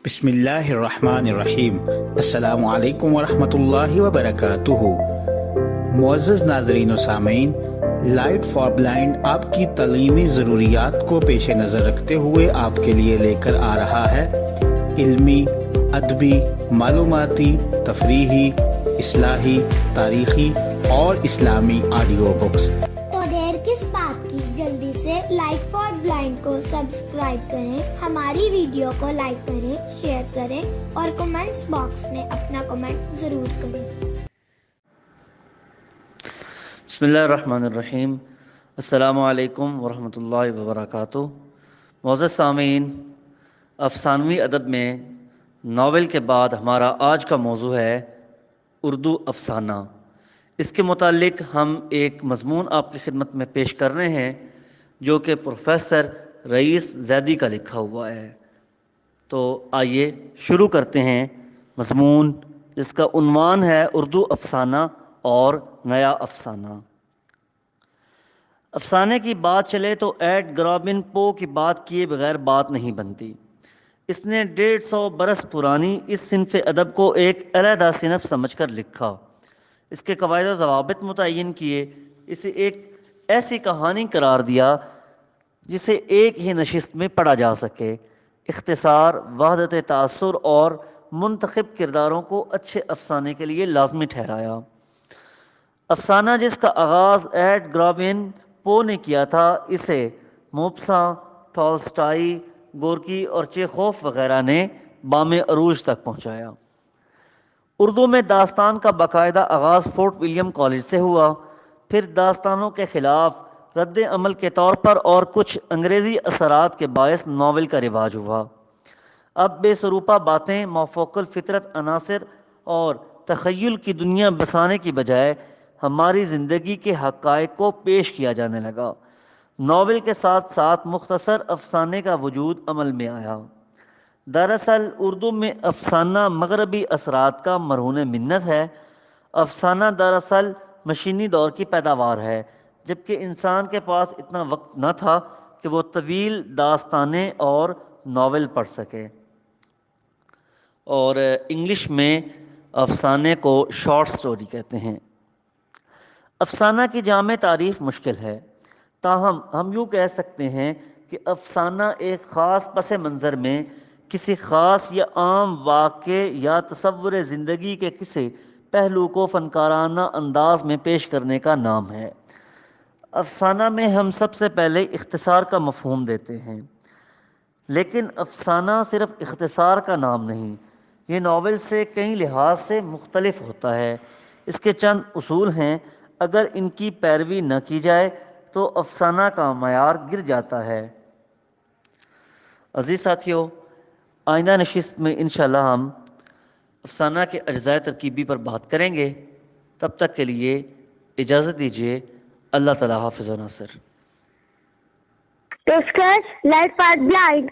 بسم اللہ الرحمن الرحیم۔ السلام علیکم ورحمۃ اللہ وبرکاتہ۔ معزز ناظرین و سامعین، لائٹ فار بلائنڈ آپ کی تعلیمی ضروریات کو پیش نظر رکھتے ہوئے آپ کے لیے لے کر آ رہا ہے علمی، ادبی، معلوماتی، تفریحی، اصلاحی، تاریخی اور اسلامی آڈیو بکس۔ تو دیر کس بات کی، جلدی سے لائٹ فار بلائنڈ کو سبسکرائب کریں، ہماری ویڈیو کو لائک کریں، شیئر کریں اور کمنٹس باکس میں اپنا کمنٹ ضرور کریں۔ بسم اللہ الرحمن الرحیم۔ السلام علیکم ورحمۃ اللہ وبرکاتہ۔ معزز سامعین، افسانوی ادب میں ناول کے بعد ہمارا آج کا موضوع ہے اردو افسانہ۔ اس کے متعلق ہم ایک مضمون آپ کی خدمت میں پیش کر رہے ہیں جو کہ پروفیسر رئیس زیدی کا لکھا ہوا ہے۔ تو آئیے شروع کرتے ہیں مضمون، جس کا عنوان ہے اردو افسانہ اور نیا افسانہ۔ افسانے کی بات چلے تو ایڈ گرابن پو کی بات کیے بغیر بات نہیں بنتی۔ اس نے 150 برس پرانی اس صنف ادب کو ایک علیحدہ صنف سمجھ کر لکھا، اس کے قواعد و ضوابط متعین کیے، اسے ایک ایسی کہانی قرار دیا جسے ایک ہی نشست میں پڑھا جا سکے۔ اختصار، وحدت تاثر اور منتخب کرداروں کو اچھے افسانے کے لیے لازمی ٹھہرایا۔ افسانہ جس کا آغاز ایڈ گرابن پو نے کیا تھا، اسے موپساں، ٹالسٹائی، گورکی اور چیخوف وغیرہ نے بام عروج تک پہنچایا۔ اردو میں داستان کا باقاعدہ آغاز فورٹ ولیم کالج سے ہوا، پھر داستانوں کے خلاف رد عمل کے طور پر اور کچھ انگریزی اثرات کے باعث ناول کا رواج ہوا۔ اب بے سروپا باتیں، مافوق الفطرت عناصر اور تخیل کی دنیا بسانے کی بجائے ہماری زندگی کے حقائق کو پیش کیا جانے لگا۔ ناول کے ساتھ ساتھ مختصر افسانے کا وجود عمل میں آیا۔ دراصل اردو میں افسانہ مغربی اثرات کا مرہون منت ہے۔ افسانہ دراصل مشینی دور کی پیداوار ہے، جبکہ انسان کے پاس اتنا وقت نہ تھا کہ وہ طویل داستانیں اور ناول پڑھ سکے، اور انگلش میں افسانے کو شارٹ سٹوری کہتے ہیں۔ افسانہ کی جامع تعریف مشکل ہے، تاہم ہم یوں کہہ سکتے ہیں کہ افسانہ ایک خاص پس منظر میں کسی خاص یا عام واقعے یا تصور زندگی کے کسی پہلو کو فنکارانہ انداز میں پیش کرنے کا نام ہے۔ افسانہ میں ہم سب سے پہلے اختصار کا مفہوم دیتے ہیں، لیکن افسانہ صرف اختصار کا نام نہیں، یہ ناول سے کئی لحاظ سے مختلف ہوتا ہے۔ اس کے چند اصول ہیں، اگر ان کی پیروی نہ کی جائے تو افسانہ کا معیار گر جاتا ہے۔ عزیز ساتھیو، آئندہ نشست میں انشاءاللہ ہم افسانہ کے اجزاء ترکیبی پر بات کریں گے۔ تب تک کے لیے اجازت دیجیے۔ اللہ تعالیٰ حافظ و ناصر۔ پیشکش لائٹ فار بلائنڈ۔